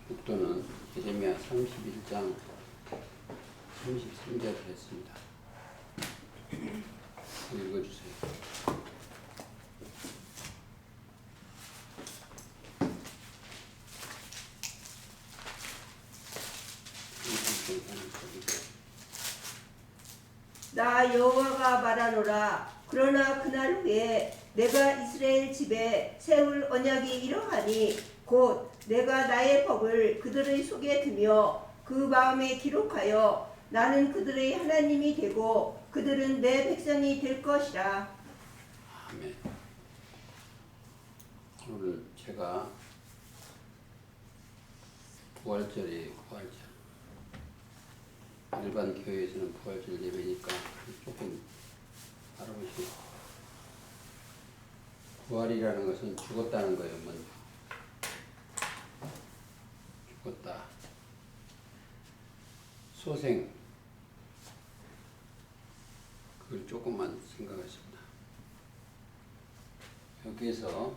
북도는 예레미야 31장 33절을 했습니다. 읽어주세요. 나 여호와가 말하노라. 그러나 그날 후에 내가 이스라엘 집에 세울 언약이 이러하니 곧 내가 나의 법을 그들의 속에 두며 그 마음에 기록하여 나는 그들의 하나님이 되고 그들은 내 백성이 될 것이라. 아멘. 오늘 제가 부활절이에요. 부활절. 일반 교회에서는 부활절 예배니까 조금 알아보시고, 부활이라는 것은 죽었다는 거예요. 먼저 죽었다. 소생, 그걸 조금만 생각하십니다. 여기에서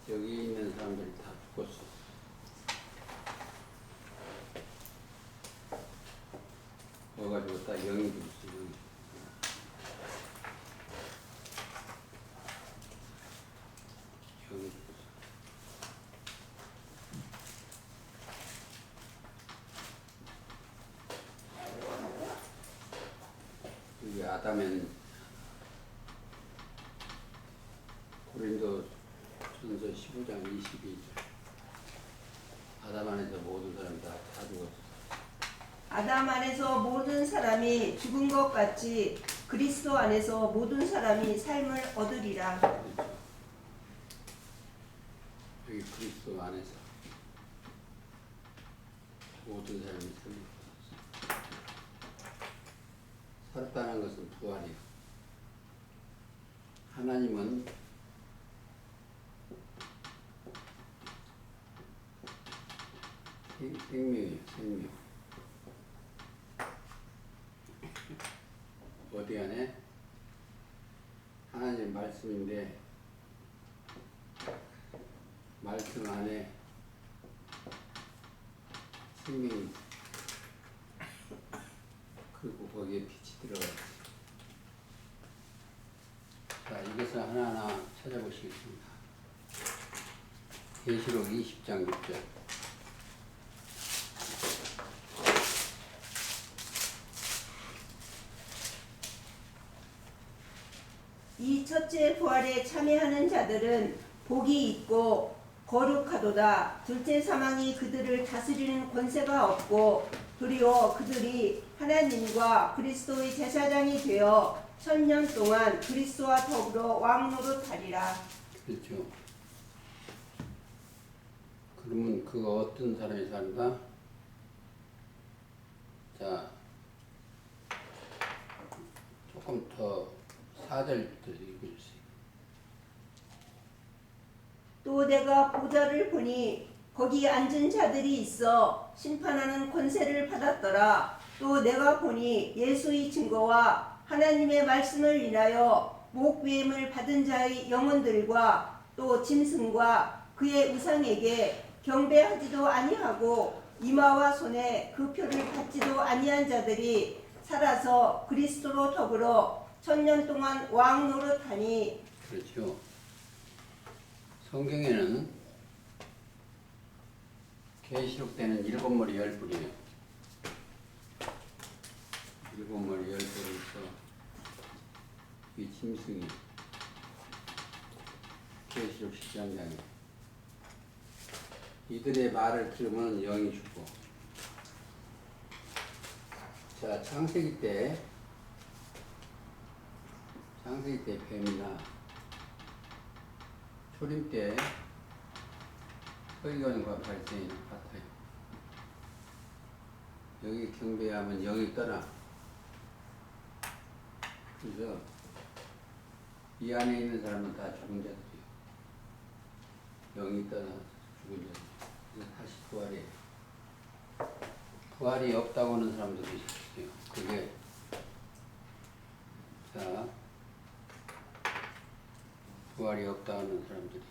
여기 있는 사람들이 다 죽었어. 뭐가 죽었다? 영이 죽었어. 영이. 영이 죽었어. 여기 아담엔 고린도 전서 15장 22절. 아담 안에서 모든 사람 다 죽었어. 아담 안에서 모든 사람이 죽은 것 같이 그리스도 안에서 모든 사람이 삶을 얻으리라. 그렇죠. 여기 그리스도 안에서 모든 사람이 살았어. 살았다는 것은 부활이에요. 하나님은 생명이에요. 생명. 어디 안에? 하나님 말씀인데 말씀 안에 생명이, 그리고 거기에 빛이 들어가 있어요. 자, 이것을 하나하나 찾아보시겠습니다. 계시록 20장 6절. 이 첫째 부활에 참여하는 자들은 복이 있고 거룩하도다. 둘째 사망이 그들을 다스리는 권세가 없고 도리어 그들이 하나님과 그리스도의 제사장이 되어 1000년 동안 그리스도와 더불어 왕노릇하리라. 그렇죠. 그러면 그 어떤 사람이 사는가? 자, 조금 더 4절부터 읽어주세요. 또 내가 보좌를 보니 거기 앉은 자들이 있어 심판하는 권세를 받았더라. 또 내가 보니 예수의 증거와 하나님의 말씀을 인하여 목부임을 받은 자의 영혼들과 또 짐승과 그의 우상에게 경배하지도 아니하고 이마와 손에 그 표를 받지도 아니한 자들이 살아서 그리스도로 더불어 1000년 동안 왕 노릇하니. 그렇죠. 성경에는 계시록 때는 7머리 10뿔이에요. 7머리 10뿔이 있어. 이 짐승이 계시록 10장장에 이들의 말을 들으면 영이 죽고. 자, 창세기 때 뱀이나 초림 때 서기관과 발생이 같아요. 여기 경배하면 영이 떠나. 그래서 이 안에 있는 사람은 다 죽은 자들이에요. 영이 떠나. 죽은 자. 다시 부활이 없다고 하는 사람들이 있어요. 그게 자 부활이 없다고 하는 사람들이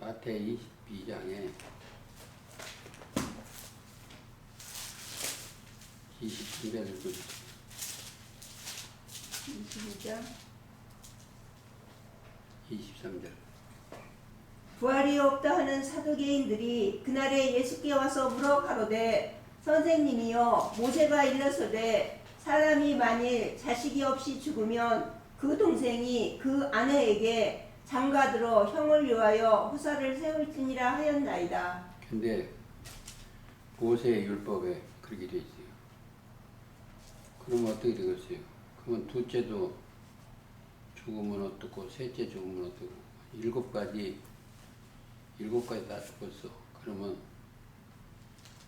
마태이 22장에 22절을 읽어주세요. 22장 23절. 부활이 없다 하는 사두개인들이 그날에 예수께 와서 물어 가로되 선생님이여 모세가 일러서되 사람이 만일 자식이 없이 죽으면 그 동생이 그 아내에게 장가들어 형을 위하여 후사를 세울지니라 하였나이다. 근데 모세의 율법에 그렇게 돼 있어요. 그러면 어떻게 되겠어요? 그러면 둘째도 죽으면 어떻고 셋째 죽으면 어떻고 일곱 가지 다 죽었어. 그러면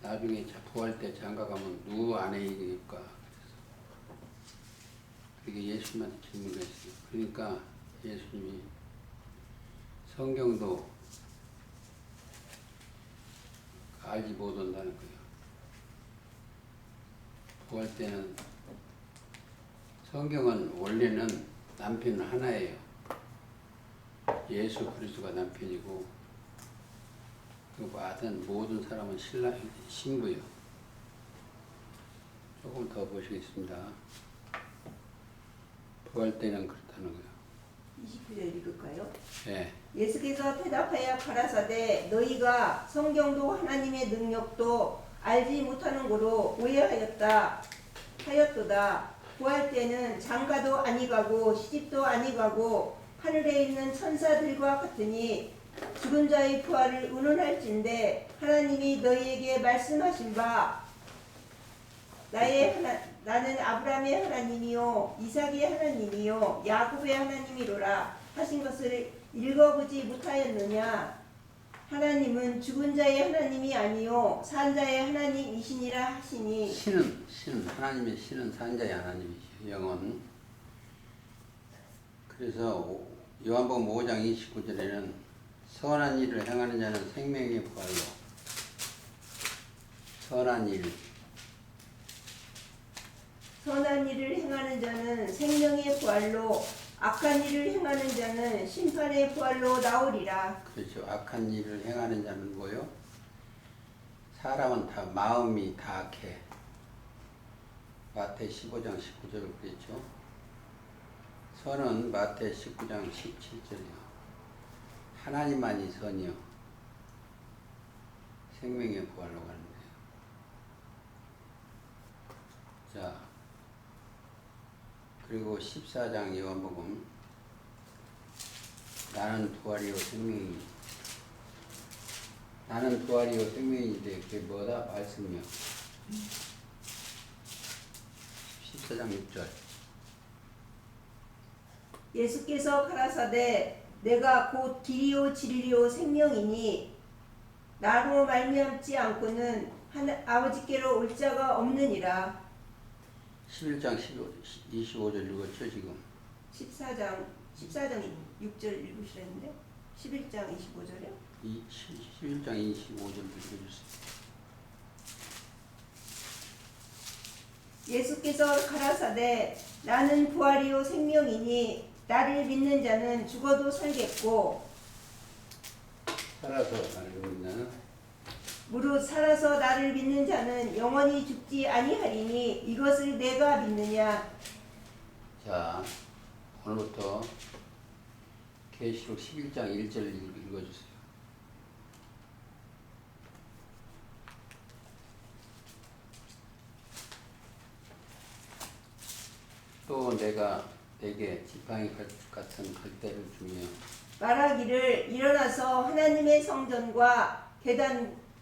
나중에 부활 때 장가가면 누구 아내이니까 그렇게 예수님한테 질문을 했어요. 그러니까 예수님이 성경도 알지 못한다는 거예요. 부활 때는 성경은 원래는 남편 하나예요. 예수 그리스도가 남편이고 그 모든 사람은 신부요. 조금 더 보시겠습니다. 부활 때는 그렇다는 거예요. 29절 읽을까요? 네. 예수께서 대답하여 가라사대 너희가 성경도 하나님의 능력도 알지 못하는 고로 오해하였도다. 부활 때는 장가도 아니가고 시집도 아니가고 하늘에 있는 천사들과 같으니 죽은 자의 부활을 의논할진대 하나님이 너희에게 말씀하신 바 나는 아브라함의 하나님이요 이삭의 하나님이요 야곱의 하나님이로라 하신 것을 읽어보지 못하였느냐. 하나님은 죽은 자의 하나님이 아니요 산 자의 하나님이시니라 하시니 신은 하나님의 신은 산 자의 하나님이시요 영은. 그래서 요한복음 5장 29절에는 선한 일을 행하는 자는 생명의 부활로 선한 일을 행하는 자는 생명의 부활로 악한 일을 행하는 자는 심판의 부활로 나오리라. 그렇죠. 악한 일을 행하는 자는 뭐요? 사람은 다 마음이 다 악해. 마태 15장 19절을 그랬죠. 선은 마태 19장 17절이요. 하나님만이 선이요. 생명의 부활로 가는데요. 자, 그리고 14장 요한복음 나는 부활이요 생명이니 나는 부활이요 생명인데 그게 뭐다? 말씀이요. 14장 6절 예수께서 가라사대 내가 곧 길이요 진리요 생명이니 나로 말미암지 않고는 아버지께로 올 자가 없느니라. 11장 25절 읽었죠 지금? 14장 6절 읽으시랬는데 11장 25절이요? 11장 25절 읽어주세요. 예수께서 가라사대 나는 부활이요 생명이니 나를 믿는 자는 죽어도 살겠고 살아서 나를 믿는 자는 무릇 살아서 나를 믿는 자는 영원히 죽지 아니하리니 이것을 내가 믿느냐. 자 오늘부터 계시록 11장 1절 읽어주세요. 또 내가 내게 지팡이 같은 갈대를 주며 말하기를 일어나서 하나님의 성전과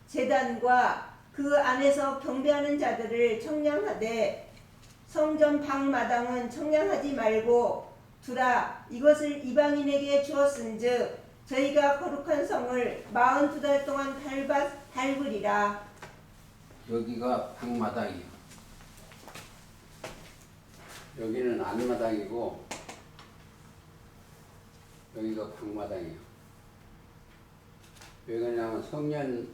제단과 그 안에서 경배하는 자들을 청량하되 성전 방마당은 청량하지 말고 두라. 이것을 이방인에게 주었은즉 저희가 거룩한 성을 42달 동안 밟으리라. 여기가 방마당이요. 여기는 안마당이고 여기가 방마당이요. 왜 그러냐면 성전은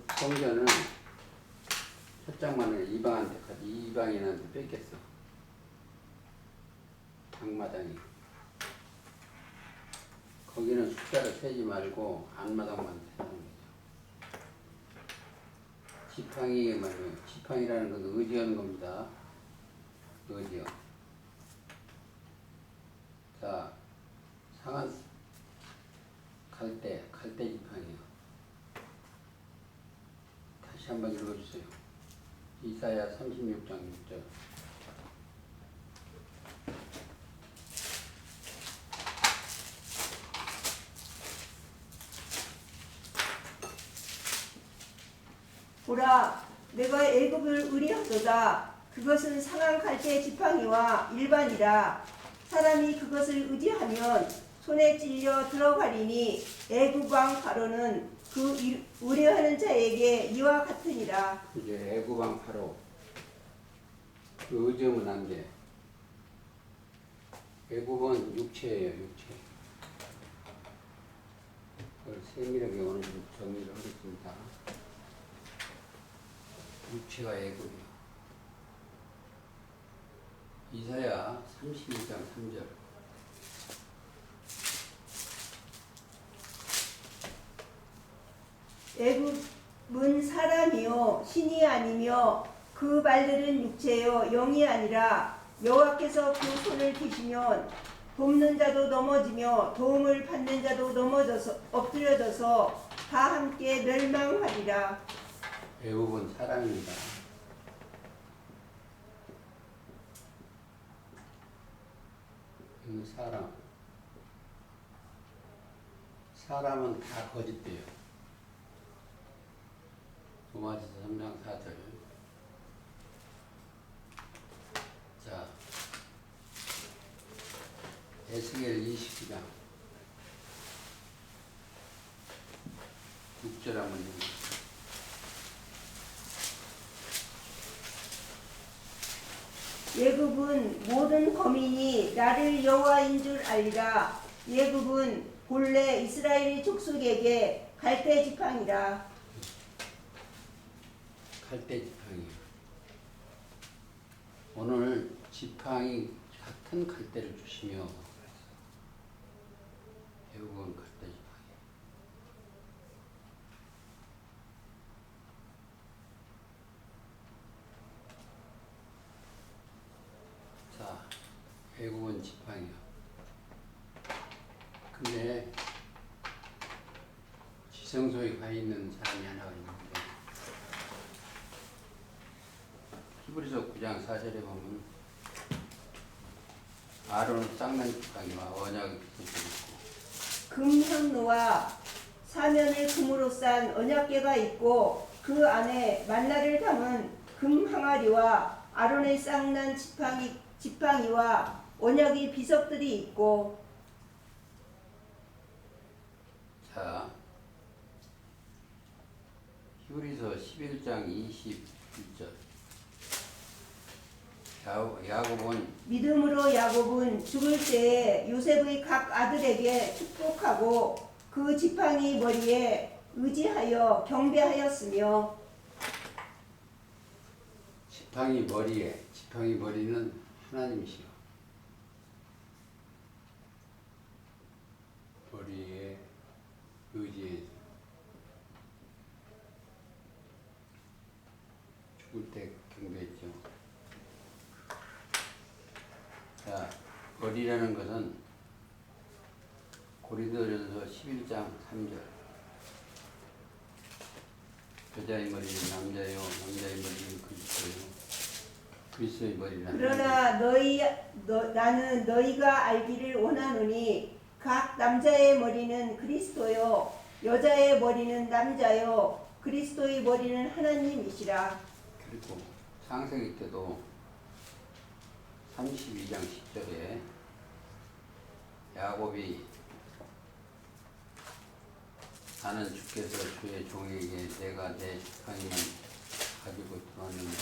첫 장만을 이방인한테 뺏겼어. 장마당이. 거기는 숫자를 세지 말고 안마당만 세는 거죠. 지팡이 말이에요. 지팡이라는 것은 의지하는 겁니다. 의지요. 자, 상한 갈대 지팡이요. 다시 한번 읽어주세요. 이사야 36장 6절. 보라, 내가 애굽을 의뢰하도다. 그것은 상한 갈대 지팡이와 일반이라. 사람이 그것을 의지하면 손에 찔려 들어가리니 애굽 왕 바로는 그 의뢰하는 자에게 이와 같으니라. 이제 애굽 왕 파로 그 의지하면 안 돼. 애굽은 육체예요, 육체. 그걸 세밀하게 오늘 좀 정리를 하겠습니다. 육체가 애굽이요. 이사야 32장 3절. 애굽은 사람이요 신이 아니며 그 발들은 육체요 영이 아니라. 여호와께서 그 손을 드시면 돕는 자도 넘어지며 도움을 받는 자도 넘어져서 엎드려져서 다 함께 멸망하리라. 애굽은 사람입니다. 사람. 사람은 다 거짓돼요. 로마서 3장 4절. 자, 에스겔 29장 6절 한번 읽어주세요. 예굽은 모든 거민이 나를 여호와인 줄 알리라. 예굽은 본래 이스라엘 족속에게 갈대 지팡이라. 갈대 지팡이. 오늘 지팡이 같은 갈대를 주시며 애굽은 갈대 지팡이. 자, 애굽은 지팡이요. 근데 지성소에 가 있는 사람이 하나가 있는데 히브리서 9장 4절에 보면 아론은 쌍난 지팡이와 언약의 깃을 있고 금현노와 사면을 금으로 싼 언약궤가 있고 그 안에 만나를 담은 금 항아리와 아론의 쌍난 지팡이와 언약의 비석들이 있고. 자, 히브리서 11장 21절. 야곱은 믿음으로 야곱은 죽을 때에 요셉의 각 아들에게 축복하고 그 지팡이 머리에 의지하여 경배하였으며. 지팡이 머리는 하나님이시여. 머리에 의지해서 죽을 때 경배했죠. 자, 머리라는 것은 고린도전서 11장 3절. 여자의 머리는 남자요, 남자의 머리는 그리스도요. 그리스도의 머리는 그러나 나는 너희가 알기를 원하노니 각 남자의 머리는 그리스도요 여자의 머리는 남자요 그리스도의 머리는 하나님이시라. 그리고 창세기 때도 32장 10절에 야곱이 나는 주께서 주의 종에게 내가 내 지팡이만 가지고 들어왔는데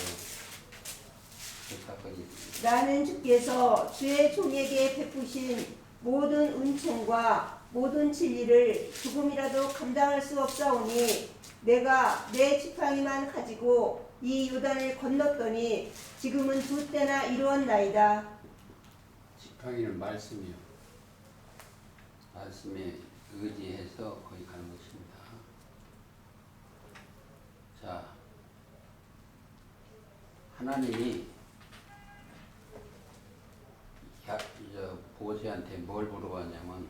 그 사건이 있습니다. 나는 주께서 주의 종에게 베푸신 모든 은총과 모든 진리를 조금이라도 감당할 수 없사오니 내가 내 지팡이만 가지고 이 요단을 건넜더니 지금은 2때나 이루었나이다. 지팡이는 말씀이요. 말씀에 의지해서 거기 가는 것입니다. 자, 하나님이 모세한테 뭘 물어봤냐면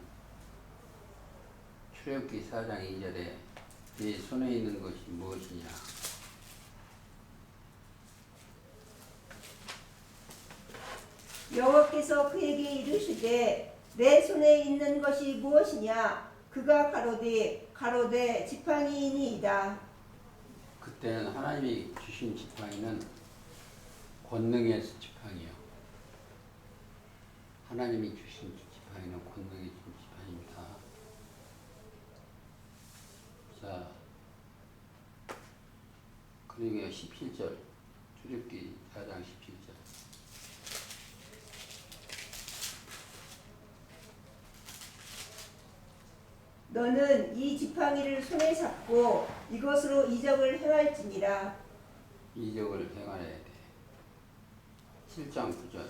출애굽기 4장 2절에 네 손에 있는 것이 무엇이냐. 여호와께서 그에게 이르시되 내 손에 있는 것이 무엇이냐. 그가 가로되 지팡이이니이다. 그때는 하나님이 주신 지팡이는 권능의 지팡이요. 하나님이 주신 지팡이는 권능의 지팡이입니다. 자, 그러니까 17절, 출애굽기 4장 17절. 너는 이 지팡이를 손에 잡고 이것으로 이적을 행할지니라. 이적을 행하여야 돼. 7장 9절.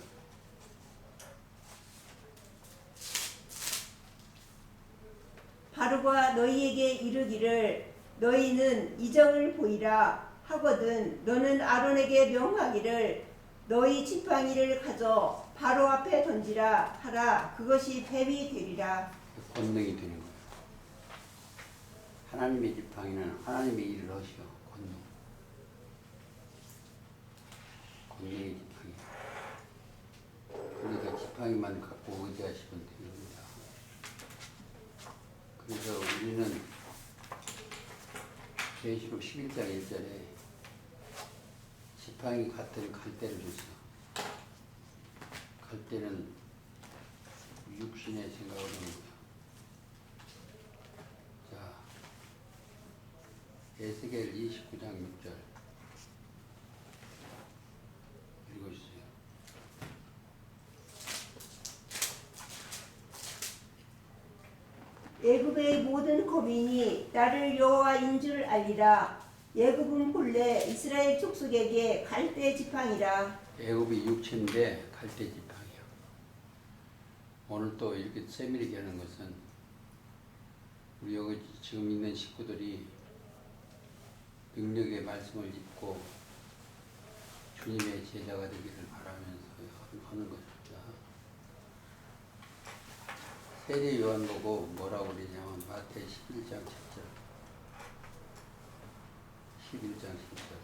바로가 너희에게 이르기를 너희는 이적을 보이라 하거든 너는 아론에게 명하기를 너희 지팡이를 가져 바로 앞에 던지라 하라. 그것이 뱀이 되리라. 권능이 되는 거예요. 하나님의 지팡이는 하나님의 일을 하시오. 권능의 지팡이. 그러니까 지팡이만 갖고 의지하시면 됩니다. 그래서 우리는 계시록 11장 1절에 지팡이 같은 갈대를 줬어. 갈대는 육신의 생각을 하는 거야. 자, 에스겔 29장 6절 읽어주세요. 애굽의 모든 거민이 나를 여호와인 줄 알리라. 애굽은 본래 이스라엘 족속에게 갈대 지팡이라. 애굽이 육체인데 갈대 지팡이요. 오늘 또 이렇게 세밀하게 하는 것은 우리 여기 지금 있는 식구들이 능력의 말씀을 입고 주님의 제자가 되기를 바라면서 하는 것입니다. 세례 요한 보고 뭐라고 그러냐면 마태 11장 10절 11장 10절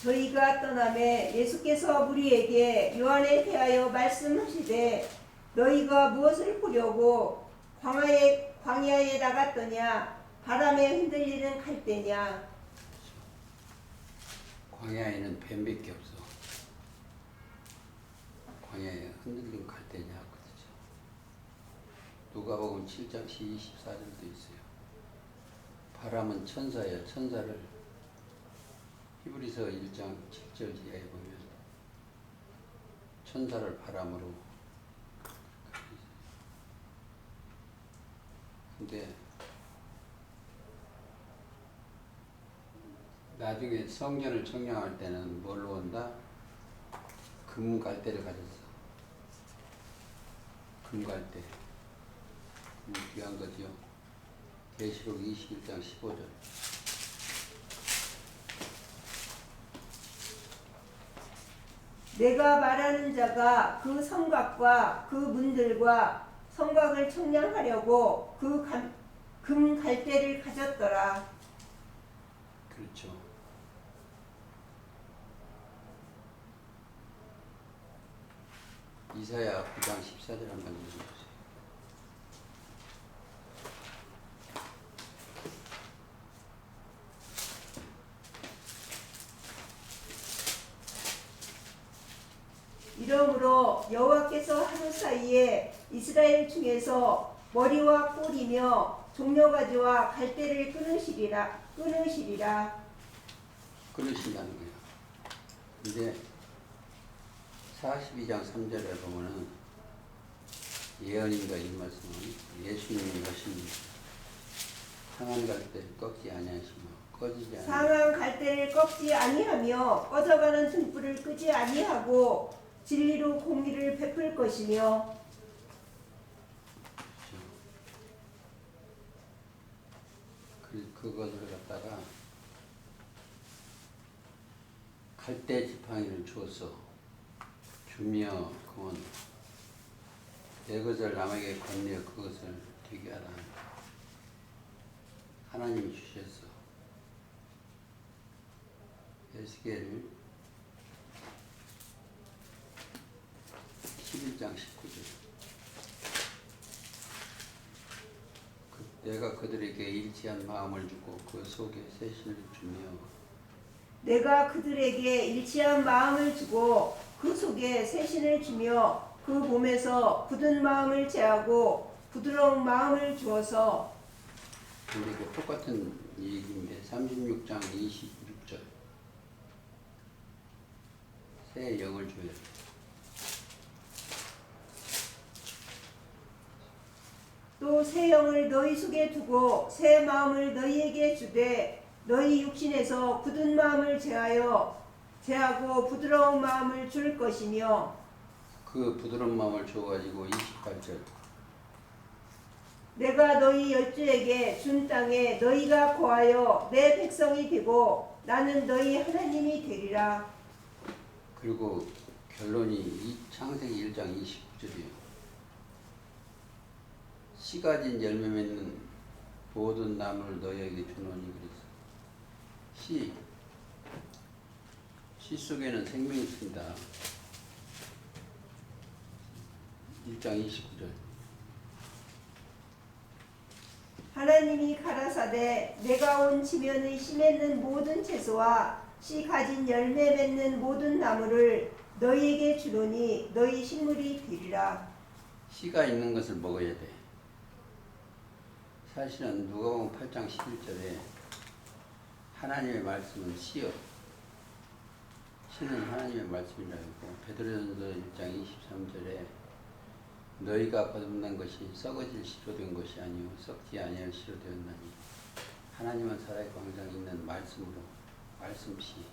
저희가 떠나매 예수께서 우리에게 요한에 대하여 말씀하시되 너희가 무엇을 보려고 광야에 나갔더냐. 바람에 흔들리는 갈대냐. 광야에는 뱀밖에 없어. 광야에 흔들린 갈대냐 그러죠. 누가복음 7장 24절도 있어요. 바람은 천사예요. 천사를 히브리서 1장 7절 지하에 보면 천사를 바람으로. 근데 나중에 성전을 청량할 때는 뭘로 온다? 금갈대를 가졌어. 금갈대. 귀한 거죠. 계시록 21장 15절. 내가 말하는 자가 그 성곽과 그 문들과 성곽을 청량하려고 그 금 갈대를 가졌더라. 그렇죠. 이사야 9장 14절 한번 읽어주세요. 이러므로 여호와께서 하루 사이에 이스라엘 중에서 머리와 뿔이며 종려가지와 갈대를 끊으시리라. 끊으신다는 거예요. 근데 42장 3절에 보면은 예언인가 이 말씀은 예수님이 하신 상한 갈대 꺾지 아니하시며 꺼지지 아니하시며 상한 갈대를 꺾지 아니하며 꺼져가는 등불을 끄지 아니하고 진리로 공의를 베풀 것이며 그것을 갖다가 갈대 지팡이를 주었어 주며 그건 내 것을 남에게 건네어 그것을 되게 하라 하나님이 주셨어. 에스겔 11장 19절 내가 그들에게 일치한 마음을 주고 그 속에 새신을 주며 내가 그들에게 일치한 마음을 주고 그 속에 새신을 주며 그 몸에서 굳은 마음을 제하고 부드러운 마음을 주어서 근데 그 똑같은 얘기인데 36장 26절 새 영을 줘야 돼. 또 새 영을 너희 속에 두고 새 마음을 너희에게 주되 너희 육신에서 굳은 마음을 제하고 부드러운 마음을 줄 것이며 그 부드러운 마음을 줘가지고 28절 내가 너희 열주에게 준 땅에 너희가 거하여 내 백성이 되고 나는 너희 하나님이 되리라. 그리고 결론이 창세기 1장 29절이에요. 씨 가진 열매 맺는 모든 나무를 너희에게 주노니 그랬어. 씨 속에는 생명이 있습니다. 1장 29절 하나님이 가라사대 내가 온 지면의 씨 맺는 모든 채소와 씨 가진 열매 맺는 모든 나무를 너희에게 주노니 너희 식물이 되리라. 씨가 있는 것을 먹어야 돼. 사실은 누가복음 8장 11절에 하나님의 말씀은 씨요. 씨는 하나님의 말씀이라고 했고 베드로전서 1장 23절에 너희가 거듭난 것이 썩어질 씨로 된 것이 아니요 썩지 아니할 씨로 되었나니 하나님은 살아있고 항상 있는 말씀으로 말씀 씨.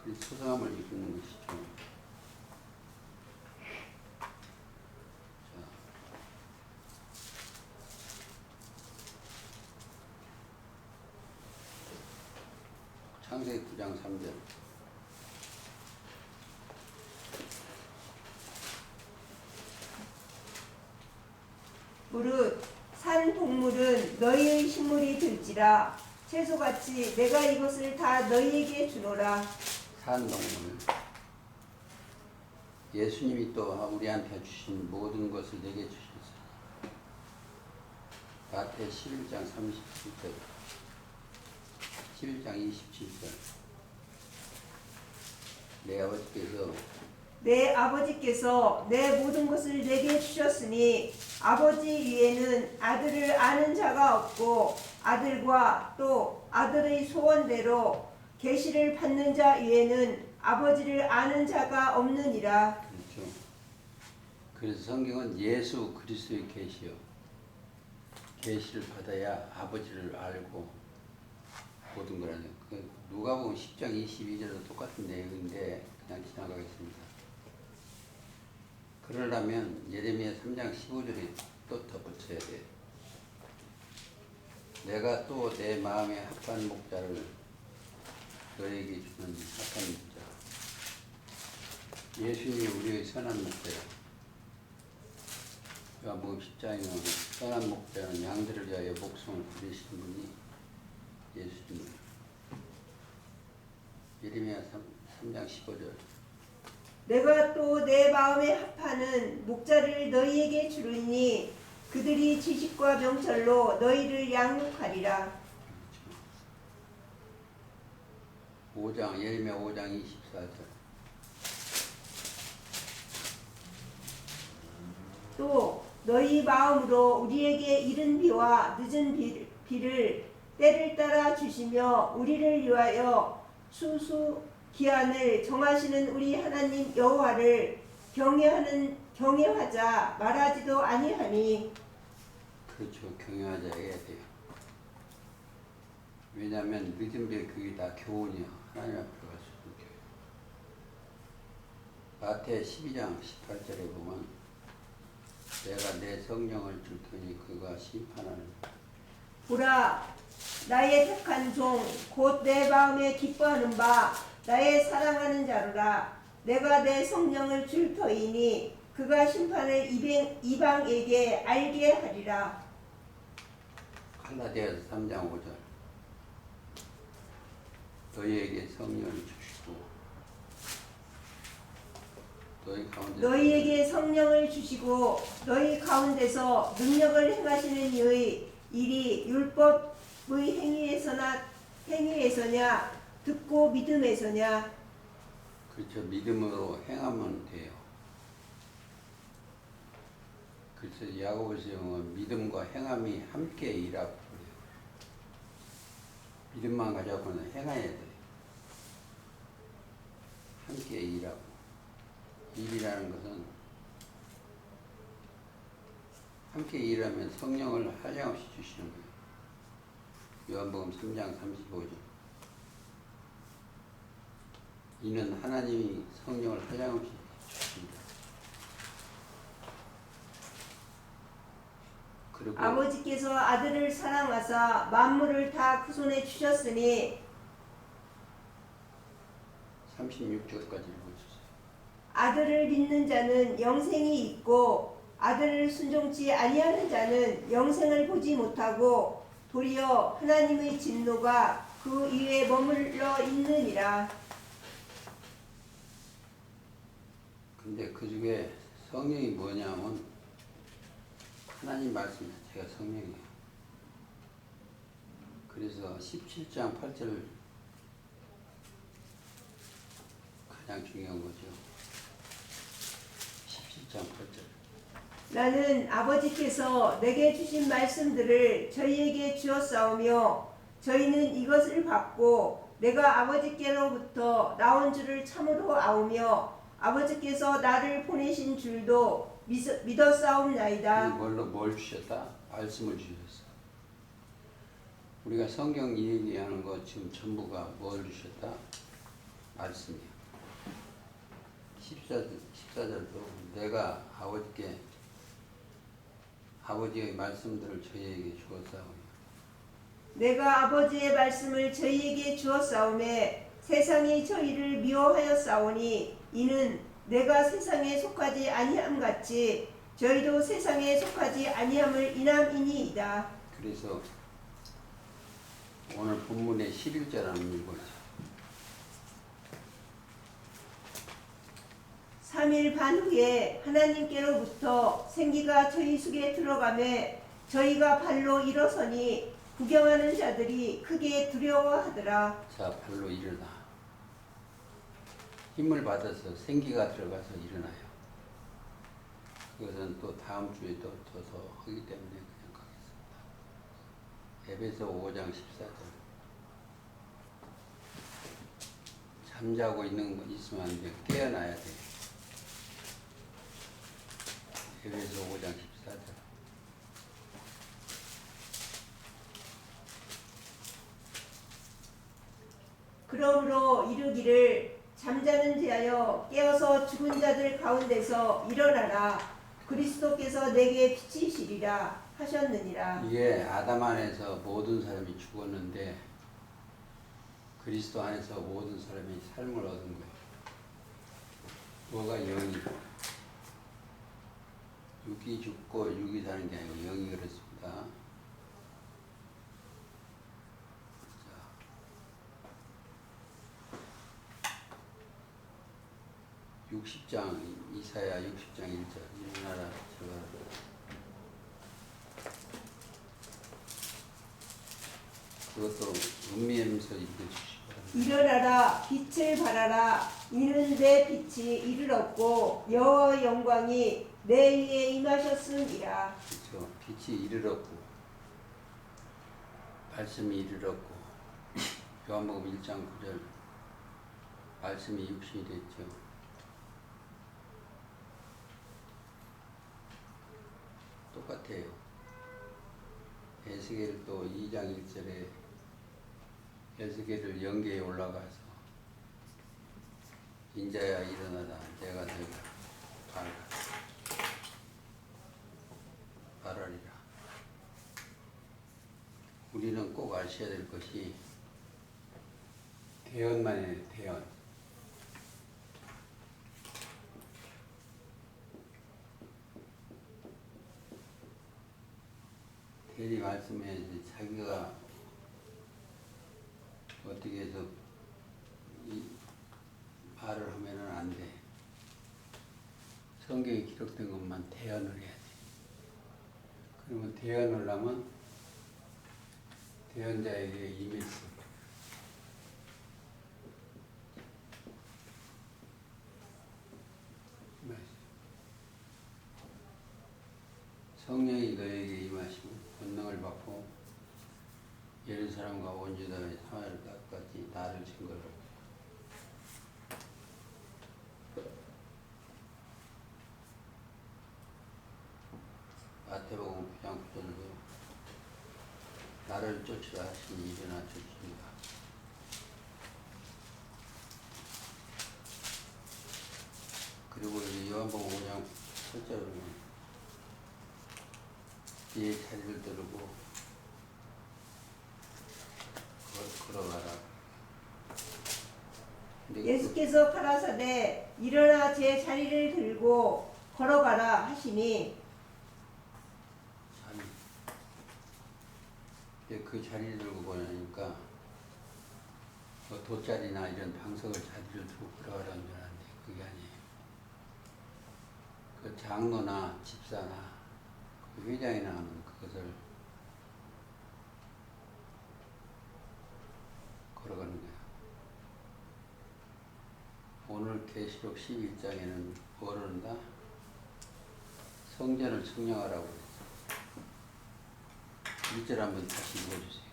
그 소성함을 이루는 것이죠. 창세기 9장 3절 무릇 산 동물은 너희의 식물이 될지라 채소같이 내가 이것을 다 너희에게 주노라. 산 동물 예수님이 또 우리한테 주신 모든 것을 내게 주셨어요. 마태 11장 37절 11장 27절 내 아버지께서 내 모든 것을 내게 주셨으니 아버지 위에는 아들을 아는 자가 없고 아들과 또 아들의 소원대로 계시를 받는 자 위에는 아버지를 아는 자가 없느니라. 그렇죠. 그래서 성경은 예수 그리스도의 계시요 계시를 받아야 아버지를 알고 모든 거라는 누가복음 10장 22절도 똑같은 내용인데 그냥 지나가겠습니다. 그러려면 예레미야 3장 15절이 또 덧붙여야 돼. 내가 또 내 마음에 합한 목자를 너에게 주는 합한 목자. 예수님이 우리의 선한 목자예요. 요한복음 10장에 선한 목자는 양들을 위하여 목숨을 부리시는 분이 예수님이에요. 예레미야 3장 15절 내가 또 내 마음에 합하는 목자를 너희에게 주리니 그들이 지식과 명철로 너희를 양육하리라. 5장 예레미야 5장 24절 또 너희 마음으로 우리에게 이른 비와 늦은 비를 때를 따라 주시며 우리를 위하여 수수 기한을 정하시는 우리 하나님 여호와를 경외하자 말하지도 아니하니. 그렇죠. 경외하자 해야 돼요. 왜냐하면 믿음의 그게 다 교훈이요. 하나님 앞에 갈 수 있는 교훈. 마태 12장 18절에 보면 내가 내 성령을 줄 테니 그가 심판하는 보라, 나의 택한 종 곧 내 마음에 기뻐하는 바 나의 사랑하는 자로라. 내가 내 성령을 줄 터이니 그가 심판을 이방에게 알게 하리라. 갈라디아서 3장 5절 너희에게 성령을 주시고 너희에게 성령을 주시고 너희 가운데서 능력을 행하시는 이의 일이 율법의 행위에서냐 듣고 믿음에서냐. 그렇죠. 믿음으로 행하면 돼요. 그래서 야고보서 보면 믿음과 행함이 함께 일하고 그래요. 믿음만 가져고는 행해야 돼요. 함께 일하고. 일이라는 것은 함께 일하면 성령을 한량없이 주시는 거예요. 요한복음 3장 35절 이는 하나님이 성령을 한량없이 주십니다. 그리고 아버지께서 아들을 사랑하사 만물을 다 그 손에 주셨으니 36절까지 읽어주세요. 아들을 믿는 자는 영생이 있고 아들을 순종치 아니하는 자는 영생을 보지 못하고 도리어 하나님의 진노가 그 위에 머물러 있느니라. 근데 그 중에 성령이 뭐냐면 하나님 말씀 자체가 성령이에요. 그래서 17장 8절 가장 중요한 거죠. 17장 8절 나는 아버지께서 내게 주신 말씀들을 저희에게 주었사오며 저희는 이것을 받고 내가 아버지께로부터 나온 줄을 참으로 아오며 아버지께서 나를 보내신 줄도 믿었사옵나이다. 뭘 주셨다? 말씀을 주셨어. 우리가 성경 얘기하는 거 지금 전부가 뭘 주셨다? 말씀이야. 14절도 내가 아버지의 말씀들을 저희에게 주었사오니 내가 아버지의 말씀을 저희에게 주었사오매 세상이 저희를 미워하였사오니 이는 내가 세상에 속하지 아니함 같이 저희도 세상에 속하지 아니함을 인함이니이다. 그래서 오늘 본문의 11절 한번 읽어주세요. 3일 반 후에 하나님께로부터 생기가 저희 속에 들어가매 저희가 발로 일어서니 구경하는 자들이 크게 두려워하더라. 자, 발로 일어나. 힘을 받아서 생기가 들어가서 일어나요. 그것은 또 다음 주에 또 더 하기 때문에 그냥 가겠습니다. 에베소 5장 14절 잠자고 있으면 안 돼. 깨어나야 돼. 에베소 5장 14절 그러므로 이르기를 잠자는 자여 깨어서 죽은 자들 가운데서 일어나라. 그리스도께서 내게 비치시리라 하셨느니라. 이게 아담 안에서 모든 사람이 죽었는데 그리스도 안에서 모든 사람이 삶을 얻은 거예요. 뭐가 영이 육이 죽고 육이 사는 게 아니고 영이 그렇습니다. 60장 이사야 60장 1절 일어나라 저가 그것도 음미하면서 읽어주시기 바랍니다. 일어나라 빛을 발하라. 이는 내 빛이 이르렀고 여호와의 영광이 내 위에 임하셨음이라. 그렇죠. 빛이 이르렀고 말씀이 이르렀고 요한복음 1장 9절 말씀이 육신이 됐죠. 똑같아요. 에스겔 또 2장 1절에 에스겔을 영계에 올라가서 인자야 일어나라 내가 너희가 말하리라. 우리는 꼭 아셔야 될 것이 대언만이에요. 대언. 대리 말씀해야지 자기가 어떻게 해서 이 말을 하면은 안 돼. 성경에 기록된 것만 대언을 해야 돼. 그러면 대언을 하면 대언자에게 임했어. 성령이 너에게 임하시고 권능을 받고 예루살렘과 온 유다의 사마리아까지 나를 증거하라. 마태복음 9장 9절도 나를 쫓으라 하시니 일어나 쫓습니다. 그리고 이제 요한복음 5장 8절은 뒤에 자리를 들고 걸어가라. 예수께서 가라사대 일어나 제 자리를 들고 걸어가라 하시니 그 자리를 들고 보니까 돗자리나 이런 방석을 자리를 두고 걸어가라는 줄 알았는데 그게 아니에요. 그 장로나 집사나 그 회장이 나오는 그것을 걸어가는 거예요. 오늘 계시록 11장에는 뭐를 한다? 성전을 청량하라고 그랬어. 1절 한번 다시 읽어주세요.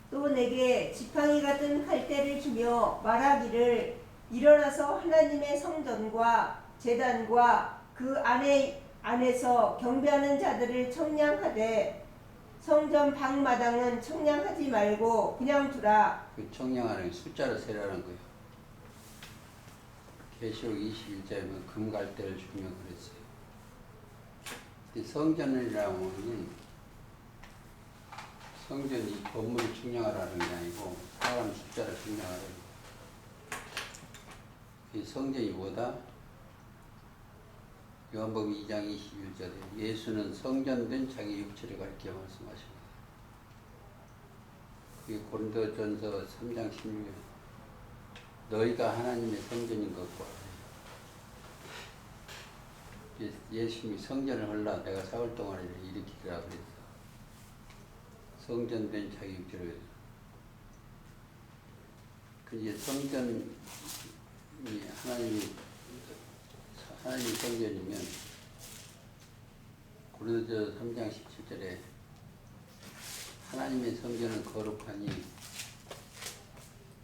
또 내게 지팡이 같은 칼대를 주며 말하기를 일어나서 하나님의 성전과 제단과 그 안에서 경배하는 자들을 청량하되 성전 방마당은 청량하지 말고 그냥 두라. 그 청량하는 숫자로 세라는 거예요. 계시록 21장에는 금갈대를 주며 그랬어요. 성전이라고 하면 성전이 건물을 청량하라는 게 아니고 사람 숫자를 청량하라는 거예요. 이 성전이 뭐다? 요한복음 2장 21절에 예수는 성전된 자기 육체를 가리켜 말씀하십니다. 그게 고린도전서 3장 16절 너희가 하나님의 성전인 것과 예수님이 성전을 헐라 내가 사흘 동안에 일으키리라 그랬어. 성전된 자기 육체를 그 성전이 하나님이 성전이면 고린도전서 3장 17절에 하나님의 성전은 거룩하니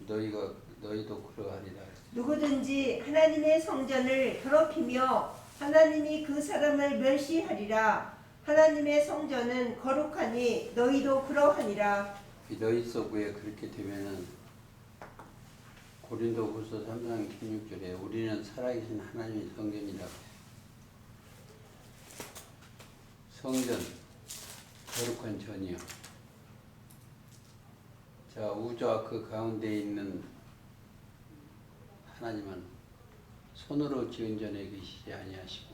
너희도 그러하리라. 누구든지 하나님의 성전을 더럽히며 하나님이 그 사람을 멸시하리라. 하나님의 성전은 거룩하니 너희도 그러하니라. 너희 속에 그렇게 되면은 고린도후서 3장 16절에 우리는 살아계신 하나님의 성전이라고 해요. 성전, 거룩한 전이요. 자, 우주와 그 가운데 있는 하나님은 손으로 지은 전에 계시지 아니하시고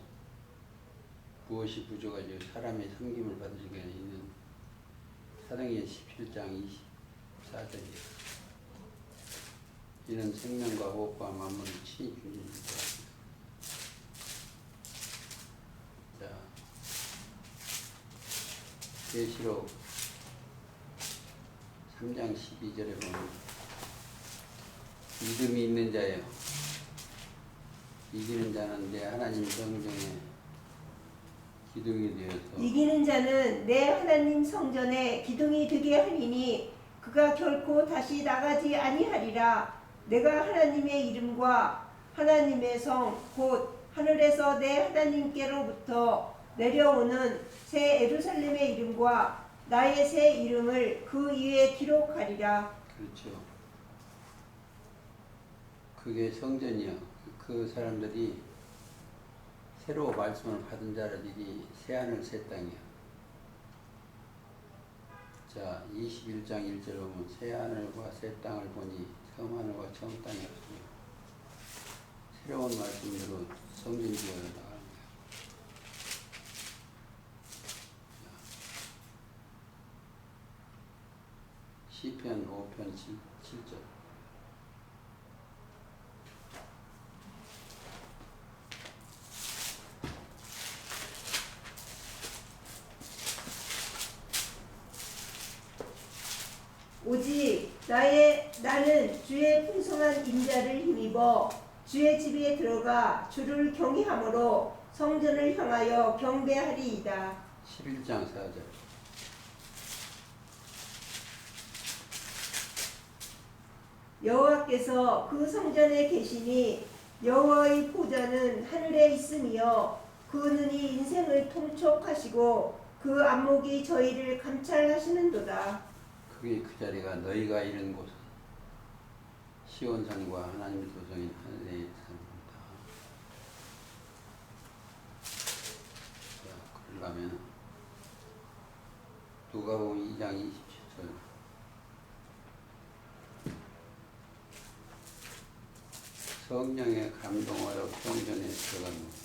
무엇이 부족하죠? 사람의 섬김을 받을 게 있는 사도행전 17장 24절이에요. 이는 생명과 호흡과 만물을 친히 주님입니다. 자, 계시록 3장 12절에 보면 믿음이 있는 자예요. 이기는 자는 내 하나님 성전에 기둥이 되어서 이기는 자는 내 하나님 성전에 기둥이 되게 하리니 그가 결코 다시 나가지 아니하리라. 내가 하나님의 이름과 하나님의 성 곧 하늘에서 내 하나님께로부터 내려오는 새 예루살렘의 이름과 나의 새 이름을 그 위에 기록하리라. 그렇죠. 그게 성전이요. 그 사람들이 새로 말씀을 받은 자들이 새하늘 새 땅이요. 자, 21장 1절 보면 새하늘과 새 땅을 보니 처음 하늘과 처음 땅이 없으며 새로운 말씀으로 성전지어 나가는 거예요. 시편 5편 7절. 오직 나는 주의 풍성한 인자를 힘입어 주의 집에 들어가 주를 경외함으로 성전을 향하여 경배하리이다. 11장 4절. 여호와께서 그 성전에 계시니 여호와의 보좌는 하늘에 있으며 그 눈이 인생을 통촉하시고 그 안목이 저희를 감찰하시는도다. 그게 그 자리가 너희가 이른 곳은 시온산과 하나님의 도성인 하늘의 산입니다. 자, 그러려면 누가복음 2장 27절. 성령의 감동하여 성전에 들어갑니다.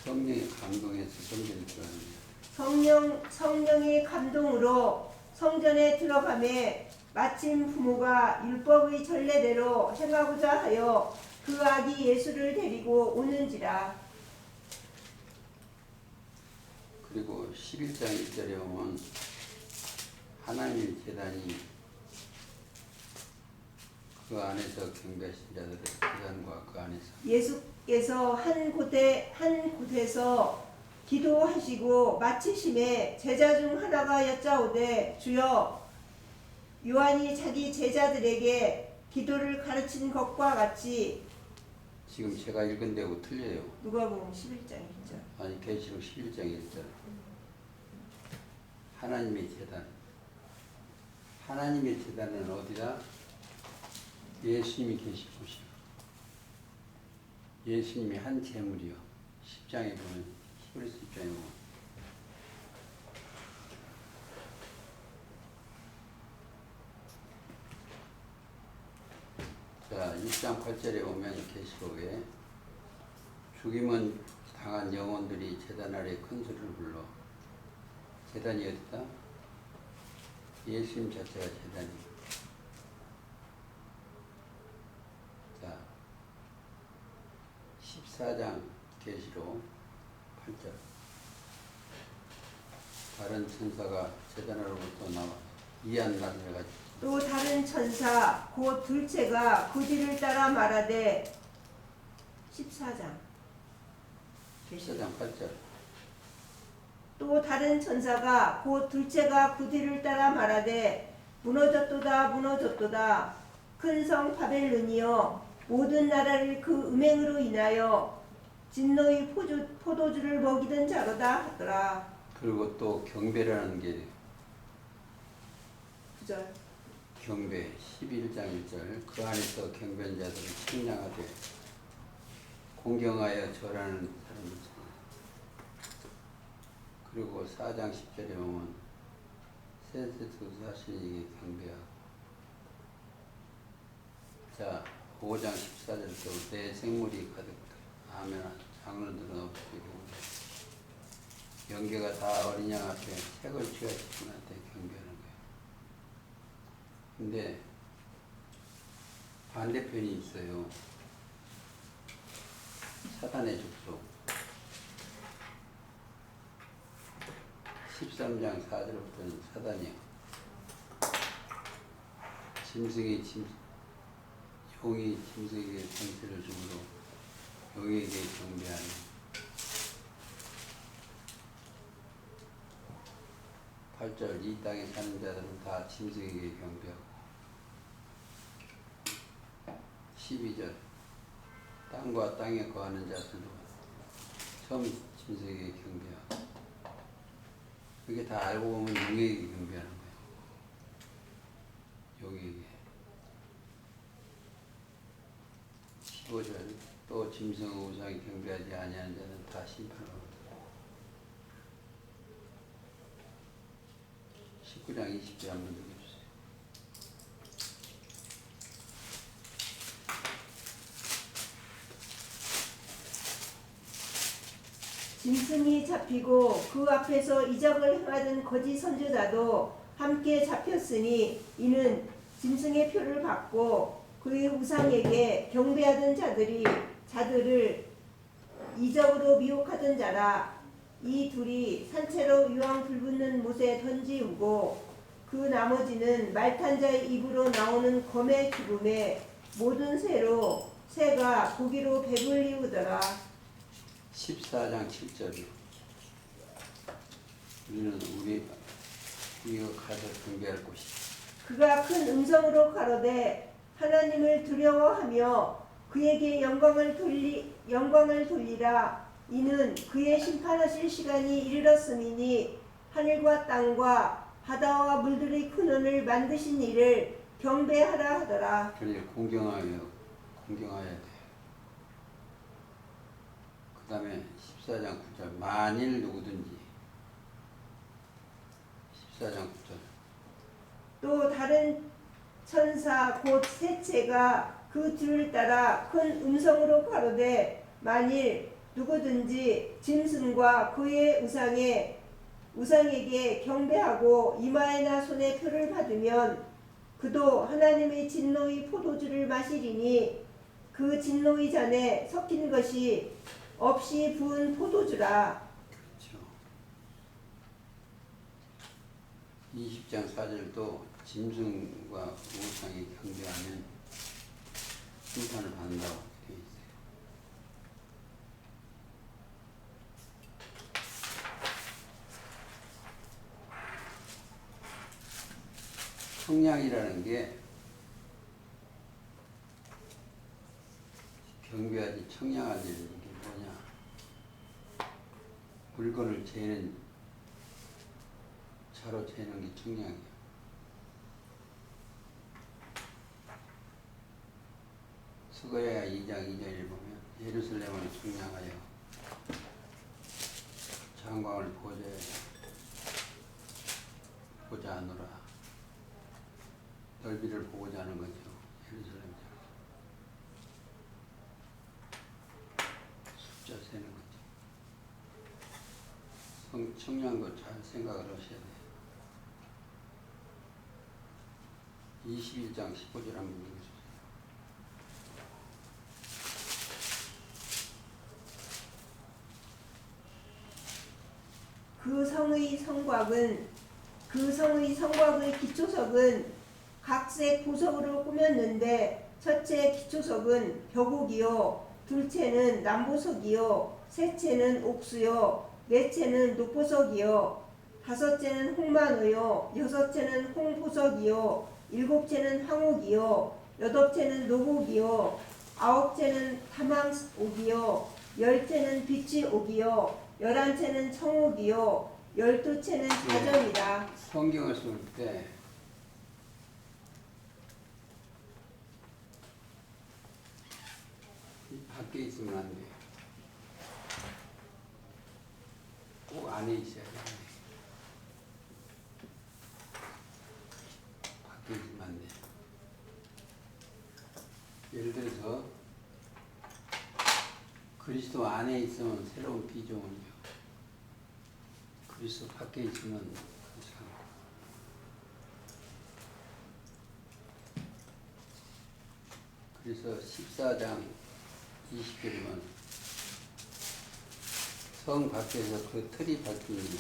성령의 감동해서 성전에 들어갑니다. 성령의 감동으로 성전에 들어가매 마침 부모가 율법의 전례대로 행하고자 하여 그 아기 예수를 데리고 오는지라. 그리고 11장 1절에 보면 하나님의 제단이 그 안에서 경배하신 자들의 제단과 그 안에서 예수께서 한 곳에서 기도하시고 마치심에 제자 중 하나가 여짜오되 주여 요한이 자기 제자들에게 기도를 가르친 것과 같이. 지금 제가 읽은 데하고 틀려요. 누가복음 11장 1절. 아니 계시록 11장 1절. 하나님의 제단. 하나님의 제단은 어디다? 예수님이 계신 곳이요. 예수님이 한 제물이요. 10장에 보면 히브리서 10장에 보면 자 1장 8절에 보면 계시록에 죽임은 당한 영혼들이 제단 아래 큰 소리를 불러. 제단이 어디다? 예수님 자체가 제단이에요. 자 14장 계시록 8절. 다른 천사가 제단으로부터 나와 이한 나를 가지고 또 다른 천사 곧 둘째가 그 뒤를 따라 말하되. 14장 8절. 또 다른 천사가 곧 둘째가 그 뒤를 따라 말하되 무너졌도다 무너졌도다 큰 성 바벨론이여 모든 나라를 그 음행으로 인하여 진노의 포도주를 먹이던 자로다 하더라. 그리고 또 경배라는 게 9절. 경배 11장 1절. 그 안에서 경배한 자들을 측량하되 공경하여 절하는 사람들. 그리고 4장 10절에 보면 세세토 사신에게 경배하고. 자 5장 14절도 내 생물이 가득 하면 장로들은 없으리고 영계가 다 어린 양 앞에 색을 취하신 분한테 경배하는 거예요. 근데 반대편이 있어요. 사단의 족속. 13장 4절부터는 사단이요. 용이 짐승에게 권세를 주므로 용에게 경배하는. 8절 이 땅에 사는 자들은 다 짐승에게 경배하고 12절 땅과 땅에 거하는 자들도 처음 짐승에게 경배하고 그게 다 알고 보면 용에게 경배하는 거예요. 용에게 15절 또 짐승 우상에 경배하지 아니하는 자는 다 심판하고 19장 20절 한번 읽어주세요. 짐승이 잡히고 그 앞에서 이적을 행하던 거짓 선지자도 함께 잡혔으니 이는 짐승의 표를 받고 그의 우상에게 경배하던 자들을 이적으로 미혹하던 자라. 이 둘이 산채로 유황 불붙는 못에 던지우고 그 나머지는 말탄 자의 입으로 나오는 검의 죽음에 모든 새가 고기로 배불리우더라. 14장 7절이요. 우리는 우리가 가서 경배할 곳이 그가 큰 음성으로 가로되 하나님을 두려워하며 그에게 영광을 돌리라. 이는 그의 심판하실 시간이 이르렀음이니 하늘과 땅과 바다와 물들의 근원을 만드신 이를 경배하라 하더라. 그러니 공경해야 돼요. 그 다음에 14장 9절 만일 누구든지 14장 9절 또 다른 천사 곧 셋째가 그 뒤를 따라 큰 음성으로 가로되 만일 누구든지 짐승과 그의 우상에게 경배하고 이마에나 손에 표를 받으면 그도 하나님의 진노의 포도주를 마시리니 그 진노의 잔에 섞인 것이 없이 부은 포도주라. 그렇죠. 20장 4절도 짐승과 우상에 경배하면 심판을 받는다고 되어 있어요. 청량이라는 게 경배하지 청량하지 이게 뭐냐? 물건을 재는 차로 재는 게 청량이에요. 스가랴 2장 2절을 보면 예루살렘을 청량하여 장광을 보자 하노라. 넓이를 보고자 하는 거죠. 예루살렘 숫자 세는 거죠. 청량한 거 잘 생각을 하셔야 돼요. 21장 15절 한번 읽어주세요. 그 성의 성곽의 기초석은 각색 보석으로 꾸몄는데 첫째 기초석은 벽옥이요 둘째는 남보석이요 셋째는 옥수요 넷째는 녹보석이요 다섯째는 홍만호요 여섯째는 홍보석이요 일곱째는 황옥이요 여덟째는 녹옥이요 아홉째는 타망옥이요 열째는 비치옥이요 11채는 청옥이요 12채는 자점이라. 성경을 쓸 때 밖에 있으면 안 돼요. 꼭 안에 있어야 돼요. 밖에 있으면 안 돼요. 예를 들어서 그리스도 안에 있으면 새로운 피조물이요. 그리스도 밖에 있으면 그렇지 않고. 그래서 14장 20절이면 성 밖에서 그 틀이 밝히니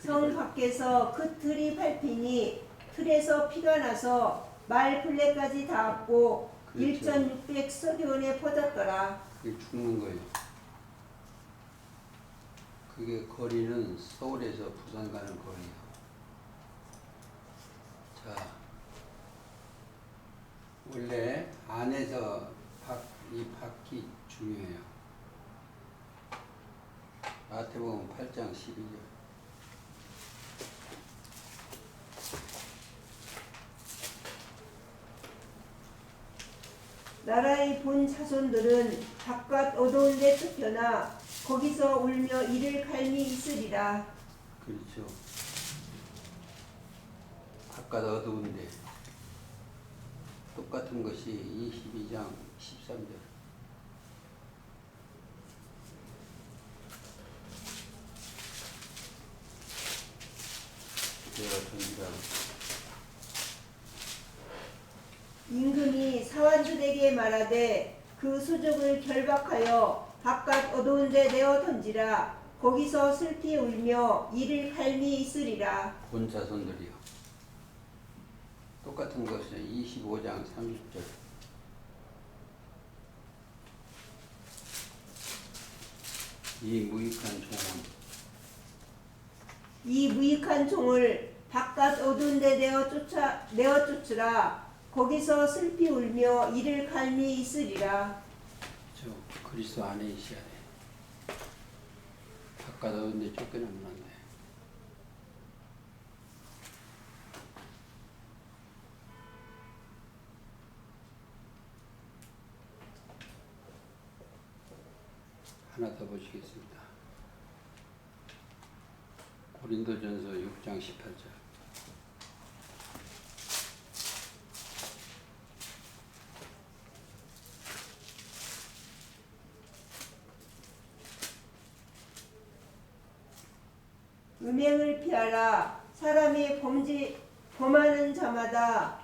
성 밖에서 그 틀이 밟히니 틀에서 피가 나서 말 플레까지 닿았고 그렇죠. 1600서기원에 퍼졌더라. 그게 죽는 거예요. 그게 거리는 서울에서 부산 가는 거리예요. 자, 원래 안에서 이 바퀴 중요해요. 마태복음 8장 12절. 나라의 본 자손들은 바깥 어두운 데 쫓겨나 거기서 울며 이를 갈미 있으리라. 그렇죠. 바깥 어두운데 똑같은 것이 22장 13절. 내가 던지라. 임금이 사환들에게 말하되 그 수족을 결박하여 바깥 어두운 데 내어 던지라. 거기서 슬피 울며 이를 갈미 있으리라. 본 자손들이요. 똑같은 것은 25장 30절. 이 무익한 종을 바깥 어두운 데 내어 쫓으라. 거기서 슬피 울며 이를 갈미 있으리라. 그리스도 안에 있어야 돼. 바깥 어두운 데 쫓겨나면 안 돼. 하나 더 보시겠습니다. 고린도전서 6장 18절. 음행을 피하라. 사람이 범하는 자마다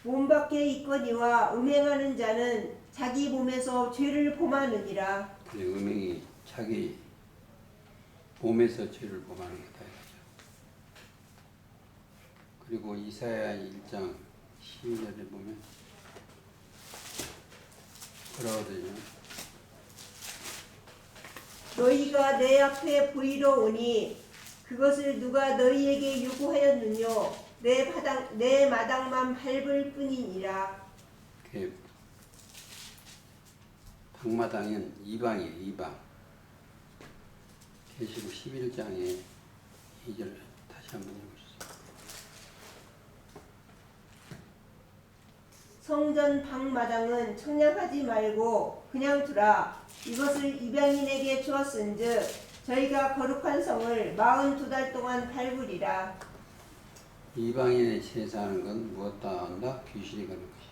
몸 밖에 있거니와 음행하는 자는 자기 몸에서 죄를 범하느니라. 음행이 자기 몸에서 죄를 범하는 거다 이거죠. 그리고 이사야 1장 12절에 보면 뭐라거든요. 너희가 내 앞에 보이러 오니 그것을 누가 너희에게 요구하였느뇨. 내 마당만 밟을 뿐이니라. 방마당은 이방이에요. 이방. 계시록 11장에 2절 다시 한번 읽어주세요. 성전 방마당은 청량하지 말고 그냥 두라. 이것을 이방인에게 주었은즉 저희가 거룩한 성을 42달 동안 밟으리라. 이방인의 제사하는 건 무엇다 한다? 귀신이 가는 것이요.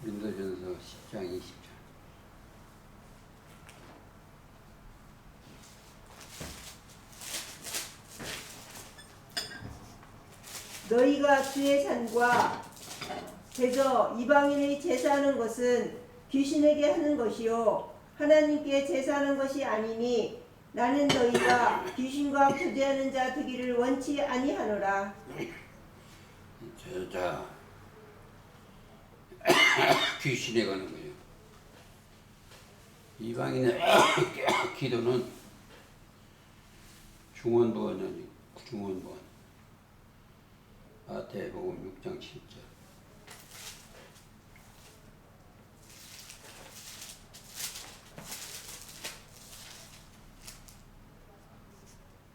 고린도전서 10장 20절. 너희가 주의 산과 대저 이방인의 제사하는 것은 귀신에게 하는 것이요 하나님께 제사하는 것이 아니니 나는 너희가 귀신과 교제하는 자 되기를 원치 아니하노라. 자 귀신에 가는 거예요. 이방인의 기도는 중원부원이 아니고 중원부원. 마태복음 6장 7절.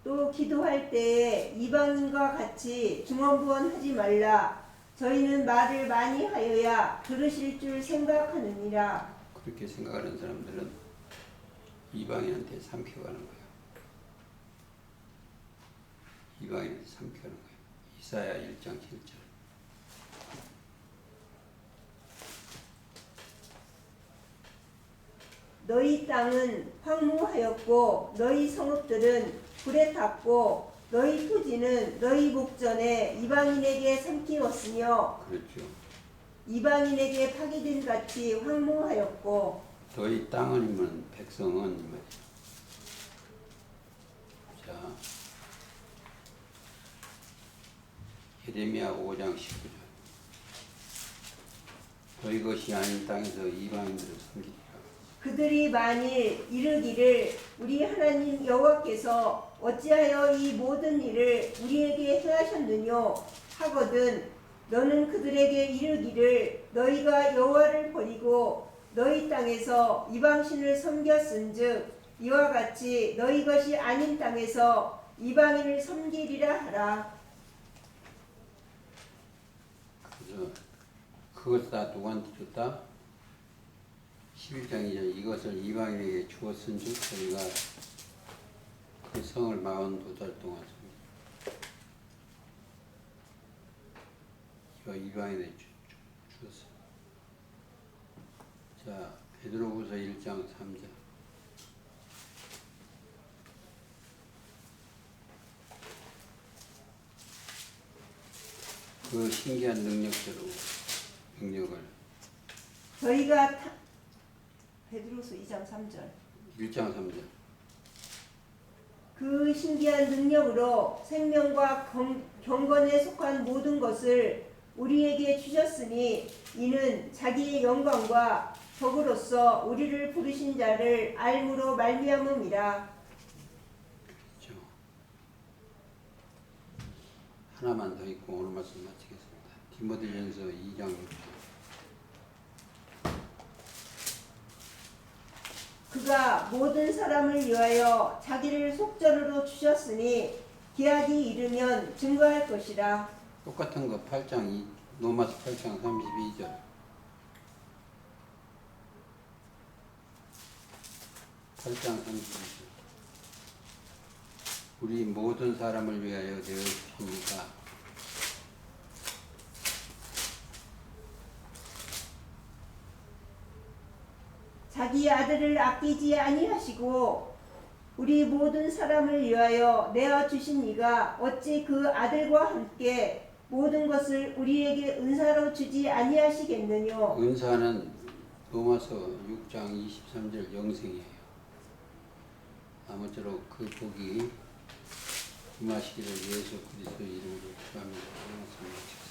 또 기도할 때에 이방인과 같이 중언부언하지 말라. 저희는 말을 많이 하여야 들으실 줄 생각하느니라. 그렇게 생각하는 사람들은 이방인한테 삼켜가는 거예요. 이방인한테 삼켜가는 거예요. 이사야 1장 7절. 너희 땅은 황무하였고 너희 성읍들은 불에 탔고 너희 토지는 너희 목전에 이방인에게 삼키웠으며 그렇죠. 이방인에게 파기된 같이 황무하였고 너희 땅은 백성은 이 말이죠. 자, 예레미야 5장 19절. 너희 것이 아닌 땅에서 이방인들을 섬기리라. 그들이 만일 이르기를 우리 하나님 여호와께서 어찌하여 이 모든 일을 우리에게 행하셨느뇨 하거든 너는 그들에게 이르기를 너희가 여호와를 버리고 너희 땅에서 이방신을 섬겼은즉 이와 같이 너희 것이 아닌 땅에서 이방인을 섬기리라 하라. 그래서 그것을 다 누구한테 줬다? 11장이죠. 이것을 이방인에게 주었은즉 저희가 그 성을 42달 동안 이거 이방인에게 주었어. 자, 베드로후서 1장 3절. 그 신기한 능력대로 능력을 저희가 베드로서 2장 3절 1장 3절 그 신기한 능력으로 생명과 경건에 속한 모든 것을 우리에게 주셨으니 이는 자기의 영광과 덕으로서 우리를 부르신 자를 알므로 말미암음이라. 그렇죠. 하나만 더 있고 오늘 말씀 마치겠습니다. 디모데전서 2장 6절. 그가 모든 사람을 위하여 자기를 속전으로 주셨으니 기약이 이르면 증거할 것이라. 똑같은 거 8장 로마서 8장 32절. 8장 32절. 우리 모든 사람을 위하여 되어 주시니까 자기 아들을 아끼지 아니하시고 우리 모든 사람을 위하여 내어 주신 이가 어찌 그 아들과 함께 모든 것을 우리에게 은사로 주지 아니하시겠느뇨. 은사는 로마서 6장 23절 영생이에요. 아무쪼록 그 복이 임하시기를 예수 그리스도 이름으로 축원합니다.